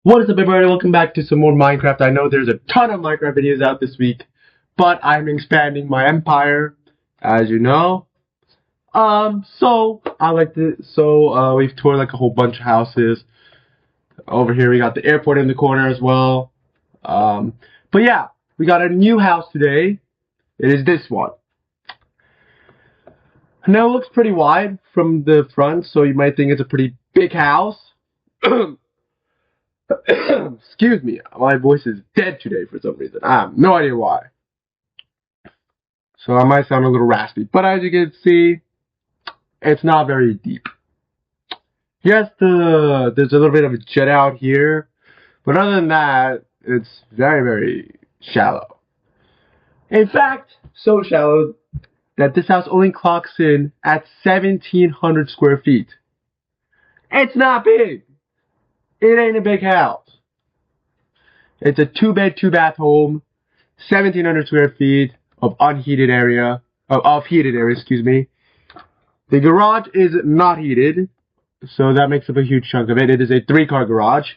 What is up, everybody? Welcome back to some more Minecraft. I know there's a ton of Minecraft videos out this week, but I'm expanding my empire, as you know. We've toured like a whole bunch of houses. Over here, we got the airport in the corner as well. But yeah, we got a new house today. It is this one. Now, it looks pretty wide from the front, so you might think it's a pretty big house. Excuse me, my voice is dead today for some reason. I have no idea why. So I might sound a little raspy, but as you can see, it's not very deep. Yes, there's a little bit of a jet out here, but other than that, it's very, very shallow. In fact, so shallow that this house only clocks in at 1,700 square feet. It's not big. It ain't a big house. It's a 2-bed, 2-bath home, 1,700 square feet of heated area, excuse me. The garage is not heated, so that makes up a huge chunk of it. It is a 3-car garage.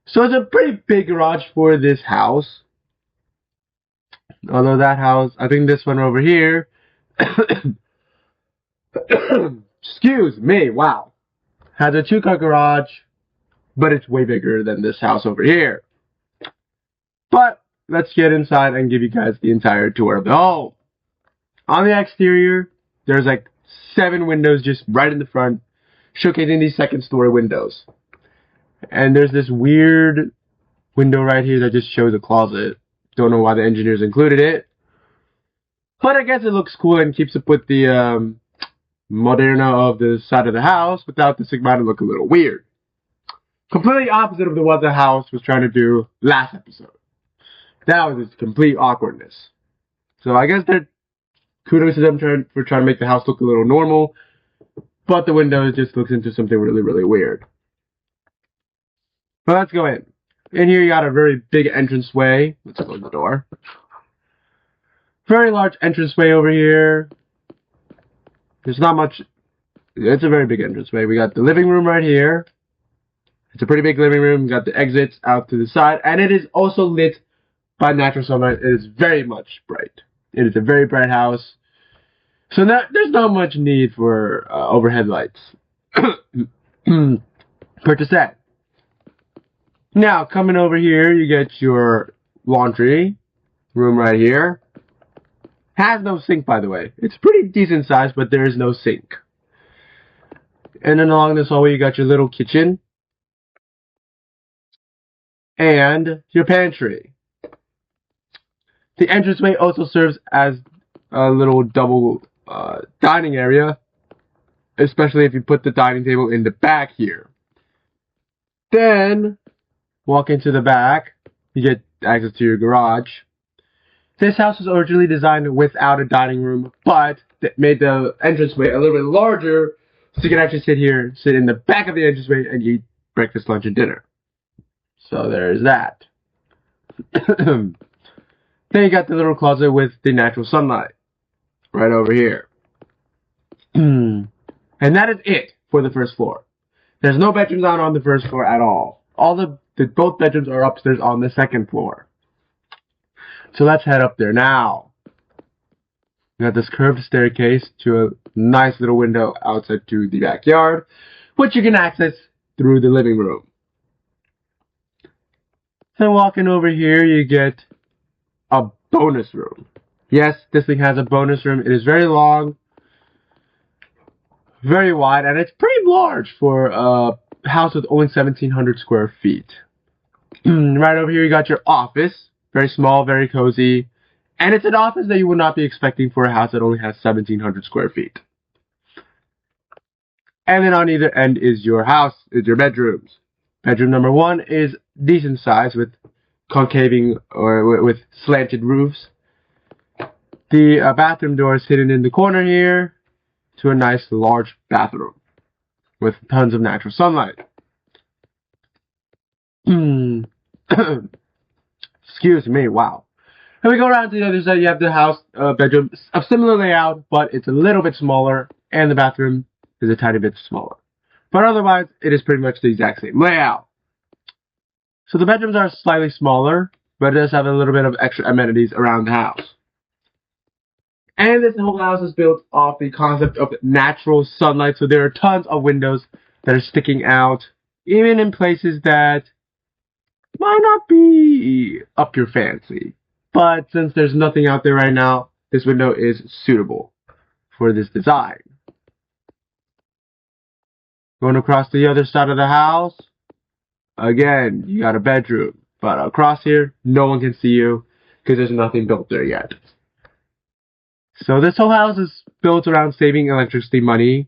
So it's a pretty big garage for this house. Although that house, I think this one over here, excuse me, wow, has a 2-car garage, but it's way bigger than this house over here. But let's get inside and give you guys the entire tour of the home. On the exterior, there's like 7 windows just right in the front, showcasing these 2nd-story windows. And there's this weird window right here that just shows a closet. Don't know why the engineers included it, but I guess it looks cool and keeps up with the moderna of the side of the house without the Sigma to look a little weird. Completely opposite of what the house was trying to do last episode. That was its complete awkwardness. So I guess that kudos to them for trying to make the house look a little normal, but the window just looks into something really, really weird. But let's go in. In here you got a very big entranceway. Let's close the door. Very large entranceway over here. There's not much. It's a very big entranceway. We got the living room right here. It's a pretty big living room. We got the exits out to the side, and it is also lit by natural sunlight. It is very much bright. It is a very bright house. So there's not much need for overhead lights. Per to say. Now, coming over here, you get your laundry room right here. Has no sink, by the way. It's pretty decent size, but there is no sink. And then along this hallway, you got your little kitchen. And your pantry. The entranceway also serves as a little double dining area, especially if you put the dining table in the back here. Then walk into the back, you get access to your garage. This house was originally designed without a dining room, but it made the entranceway a little bit larger, so you can actually sit in the back of the entranceway and eat breakfast, lunch, and dinner. So there's that. Then you got the little closet with the natural sunlight right over here. And that is it for the first floor. There's no bedrooms out on the first floor at all. Both bedrooms are upstairs on the 2nd floor. So let's head up there now. We got this curved staircase to a nice little window outside to the backyard, which you can access through the living room. Then walking over here, you get a bonus room. Yes, this thing has a bonus room. It is very long, very wide, and it's pretty large for a house with only 1,700 square feet. Right over here, you got your office. Very small, very cozy. And it's an office that you would not be expecting for a house that only has 1,700 square feet. And then on either end is your bedrooms. Bedroom number 1 is decent size with concaving or with slanted roofs. The bathroom door is hidden in the corner here to a nice large bathroom with tons of natural sunlight. Excuse me, wow. And we go around to the other side. You have the house bedroom of similar layout, but it's a little bit smaller, and the bathroom is a tiny bit smaller. But otherwise, it is pretty much the exact same layout. So the bedrooms are slightly smaller, but it does have a little bit of extra amenities around the house. And this whole house is built off the concept of natural sunlight, so there are tons of windows that are sticking out, even in places that might not be up your fancy. But since there's nothing out there right now, this window is suitable for this design. Going across the other side of the house, again, you got a bedroom. But across here, no one can see you because there's nothing built there yet. So this whole house is built around saving electricity money.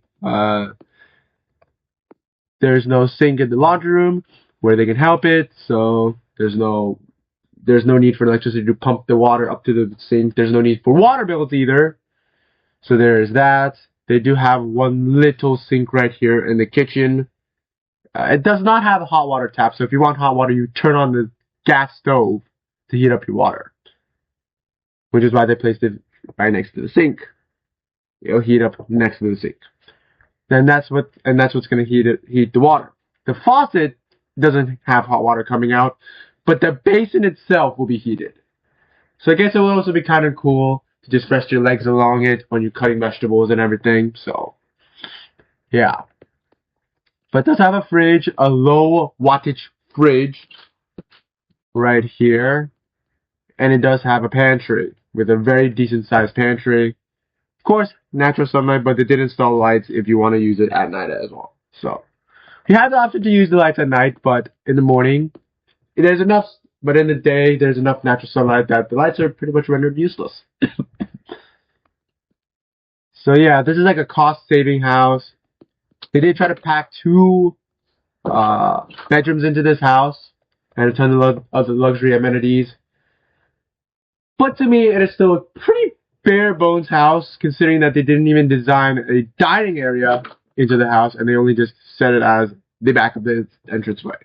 There's no sink in the laundry room where they can help it, so there's no need for electricity to pump the water up to the sink. There's no need for water bills either. So there is that. They do have one little sink right here in the kitchen. It does not have a hot water tap, so if you want hot water, you turn on the gas stove to heat up your water. Which is why they placed it right next to the sink. It'll heat up next to the sink. And that's what's going to heat the water. The faucet doesn't have hot water coming out, but the basin itself will be heated. So I guess it will also be kind of cool to just rest your legs along it when you're cutting vegetables and everything. So, yeah. But it does have a fridge, a low wattage fridge right here. And it does have a pantry with a very decent sized pantry. Of course, natural sunlight, but they did install lights if you want to use it at night as well. So, you have the option to use the lights at night, but in the morning, there's enough, but in the day, there's enough natural sunlight that the lights are pretty much rendered useless. So yeah, this is like a cost-saving house. They did try to pack 2 bedrooms into this house and a ton of other luxury amenities. But to me, it is still a pretty bare bones house, considering that they didn't even design a dining area into the house, and they only just set it as the back of the entranceway.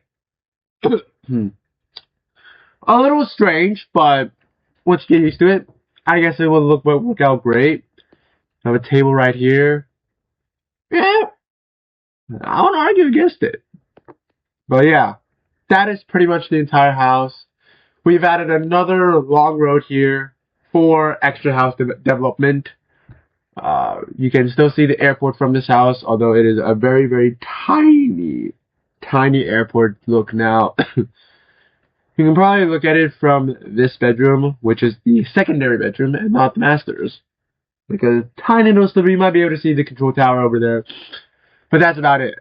A little strange, but once you get used to it, I guess it will work out great. I have a table right here. Yeah, I won't argue against it. But yeah, that is pretty much the entire house. We've added another long road here for extra house development. You can still see the airport from this house, although it is a very, very tiny airport look now. You can probably look at it from this bedroom, which is the secondary bedroom and not the master's. Like a tiny little sliver, you might be able to see the control tower over there. But that's about it.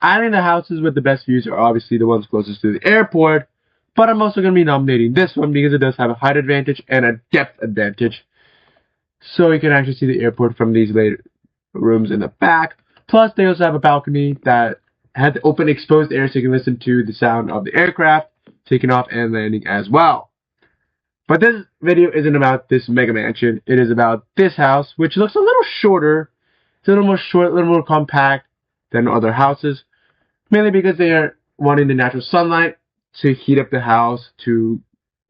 I think the houses with the best views are obviously the ones closest to the airport. But I'm also going to be nominating this one because it does have a height advantage and a depth advantage. So you can actually see the airport from these later rooms in the back. Plus, they also have a balcony that has open exposed air so you can listen to the sound of the aircraft taking off and landing as well. But this video isn't about this mega mansion. It is about this house, which looks a little shorter. It's a little more short, a little more compact than other houses. Mainly because they are wanting the natural sunlight to heat up the house, to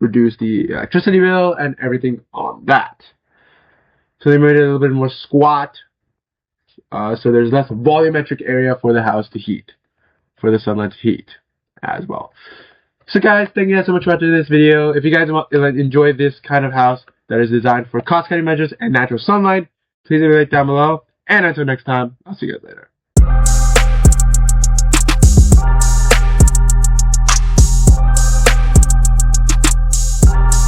reduce the electricity bill and everything on that. So they made it a little bit more squat. So there's less volumetric area for the house to heat, for the sunlight to heat as well. So guys, thank you guys so much for watching this video. If you guys enjoy this kind of house that is designed for cost-cutting measures and natural sunlight, please leave a like down below. And until next time, I'll see you guys later.